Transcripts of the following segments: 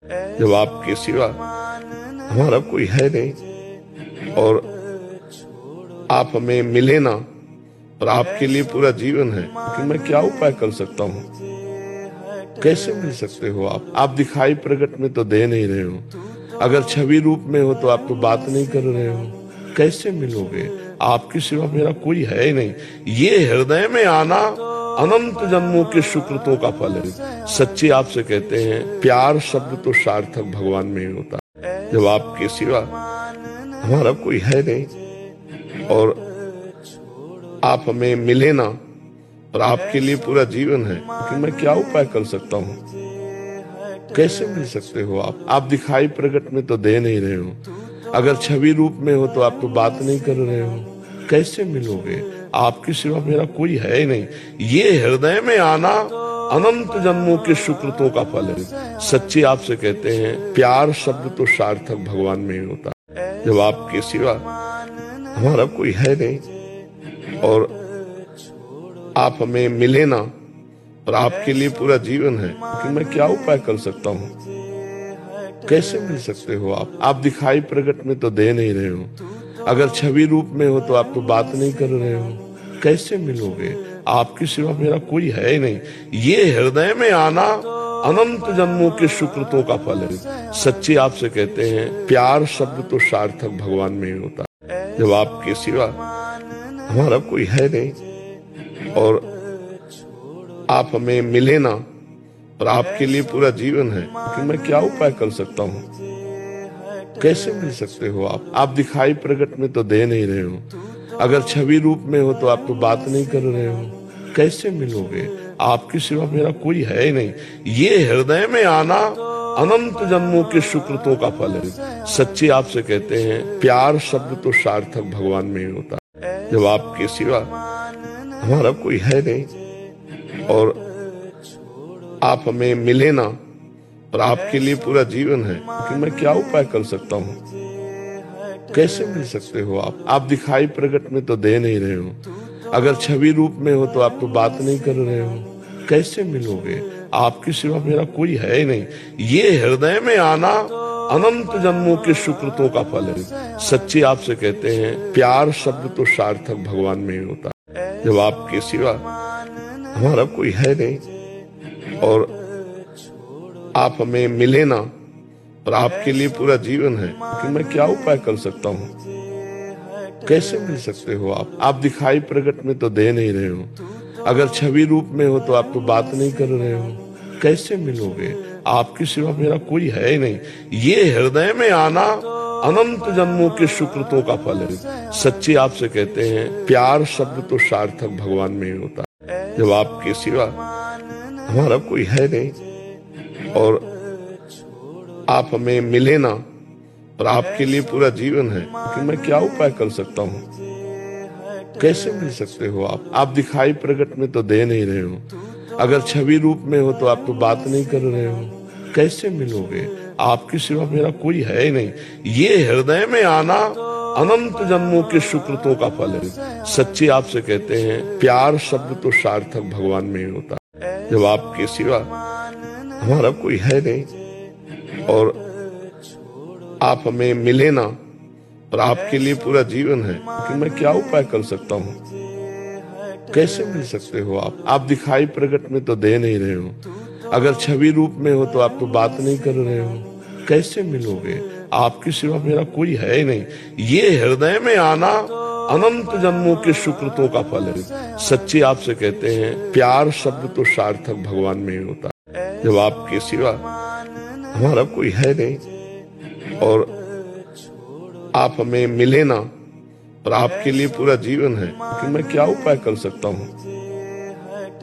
जब आपके सिवा हमारा कोई है नहीं और आप हमें मिले ना, और आपके लिए पूरा जीवन है, कि मैं क्या उपाय कर सकता हूँ? कैसे मिल सकते हो आप दिखाई प्रकट में तो दे नहीं रहे हो। अगर छवि रूप में हो तो आप तो बात नहीं कर रहे हो। कैसे मिलोगे? आपके सिवा मेरा कोई है ही नहीं। ये हृदय में आना अनंत जन्मों के सुकृतों का फल है। सच्ची आपसे कहते हैं, प्यार शब्द तो सार्थक भगवान में ही होता है। जब आपके सिवा हमारा कोई है नहीं और आप हमें मिले ना, और आपके लिए पूरा जीवन है, कि मैं क्या उपाय कर सकता हूँ? कैसे मिल सकते हो आप दिखाई प्रकट में तो दे नहीं रहे हो। अगर छवि रूप में हो तो आप तो बात नहीं कर रहे हो। कैसे मिलोगे? आपके सिवा मेरा कोई है ही नहीं। ये हृदय में आना अनंत जन्मों के सुकृतों का फल है। सच्ची आपसे कहते हैं, प्यार शब्द तो सार्थक भगवान में ही होता है। जब आपके सिवा हमारा कोई है नहीं और आप हमें मिले ना, और आपके लिए पूरा जीवन है, कि मैं क्या उपाय कर सकता हूँ? कैसे मिल सकते हो आप दिखाई प्रकट में तो दे नहीं रहे हो। अगर छवि रूप में हो तो आप तो बात नहीं कर रहे हो। कैसे मिलोगे? आपके सिवा मेरा कोई है ही नहीं। ये हृदय में आना अनंत जन्मों के सुकृतों का फल है। सच्ची आपसे कहते हैं, प्यार शब्द तो सार्थक भगवान में ही होता है। जब आपके सिवा हमारा कोई है नहीं और आप हमें मिले ना, और आपके लिए पूरा जीवन है, कि मैं क्या उपाय कर सकता हूँ? कैसे मिल सकते हो आप दिखाई प्रकट में तो दे नहीं रहे हो। अगर छवि रूप में हो तो आप तो बात नहीं कर रहे हो। कैसे मिलोगे? आपके सिवा मेरा कोई है ही नहीं। ये हृदय में आना अनंत जन्मों के सुकृतों का फल है। सच्ची आपसे कहते हैं, प्यार शब्द तो सार्थक भगवान में ही होता है। जब आपके सिवा हमारा कोई है नहीं और आप हमें मिले ना, और आपके लिए पूरा जीवन है, कि मैं क्या उपाय कर सकता हूँ? कैसे मिल सकते हो आप दिखाई प्रकट में तो दे नहीं रहे हो। अगर छवि रूप में हो तो आप तो बात नहीं कर रहे हो। कैसे मिलोगे? आपके सिवा मेरा कोई है ही नहीं। ये हृदय में आना अनंत जन्मों के सुकृतों का फल है। सच्ची आपसे कहते हैं, प्यार शब्द तो सार्थक भगवान में ही होता है। जब आपके सिवा हमारा कोई है नहीं और आप हमें मिले ना, और आपके लिए पूरा जीवन है, कि मैं क्या उपाय कर सकता हूँ? कैसे मिल सकते हो आप दिखाई प्रकट में तो दे नहीं रहे हो। अगर छवि रूप में हो तो आप तो बात नहीं कर रहे हो। कैसे मिलोगे? आपके सिवा मेरा कोई है ही नहीं। ये हृदय में आना अनंत जन्मों के सुकृतों का फल है। सच्ची आपसे कहते हैं, प्यार शब्द तो सार्थक भगवान में ही होता है। जब आपके सिवा हमारा कोई है नहीं और आप हमें मिले ना, और आपके लिए पूरा जीवन है, कि मैं क्या उपाय कर सकता हूँ? कैसे मिल सकते हो आप दिखाई प्रकट में तो दे नहीं रहे हो। अगर छवि रूप में हो तो आप तो बात नहीं कर रहे हो। कैसे मिलोगे? आपके सिवा मेरा कोई है ही नहीं। ये हृदय में आना अनंत जन्मों के सुकृतों का फल है। सच्ची आपसे कहते हैं, प्यार शब्द तो सार्थक भगवान में ही होता है। जब आपके सिवा हमारा कोई है नहीं और आप हमें मिले ना, और आपके लिए पूरा जीवन है, कि मैं क्या उपाय कर सकता हूँ? कैसे मिल सकते हो आप दिखाई प्रकट में तो दे नहीं रहे हो। अगर छवि रूप में हो तो आप तो बात नहीं कर रहे हो। कैसे मिलोगे? आपके सिवा मेरा कोई है ही नहीं। ये हृदय में आना अनंत जन्मों के सुकृतों का फल है। सच्ची आपसे कहते हैं, प्यार शब्द तो सार्थक भगवान में ही होता है। जब आपके सिवा हमारा कोई है नहीं और आप हमें मिले ना, और आपके लिए पूरा जीवन है, कि मैं क्या उपाय कर सकता हूँ?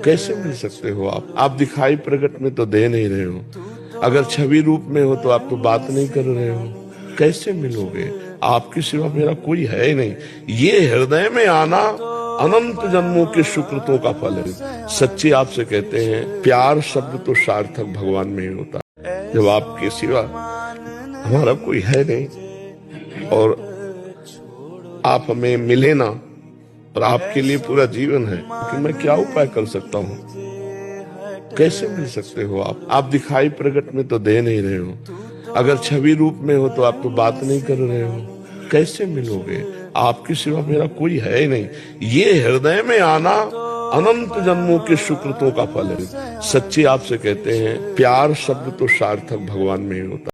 कैसे मिल सकते हो आप दिखाई प्रकट में तो दे नहीं रहे हो। अगर छवि रूप में हो तो आप तो बात नहीं कर रहे हो। कैसे मिलोगे? आपके सिवा मेरा कोई है ही नहीं। ये हृदय में आना अनंत जन्मों के सुकृतों का फल है। सच्ची आपसे कहते हैं, प्यार शब्द तो सार्थक भगवान में ही होता है। जब आपके सिवा हमारा कोई है नहीं और आप हमें मिले ना, और आपके लिए पूरा जीवन है, कि मैं क्या उपाय कर सकता हूँ? कैसे मिल सकते हो आप दिखाई प्रकट में तो दे नहीं रहे हो, अगर छवि रूप में हो तो आप तो बात नहीं कर रहे हो, कैसे मिलोगे? आपके सिवा मेरा कोई है ही नहीं। ये हृदय में आना अनंत जन्मों के सुकृतों का फल है। सच्ची आपसे कहते हैं, प्यार शब्द तो सार्थक भगवान में ही होता है।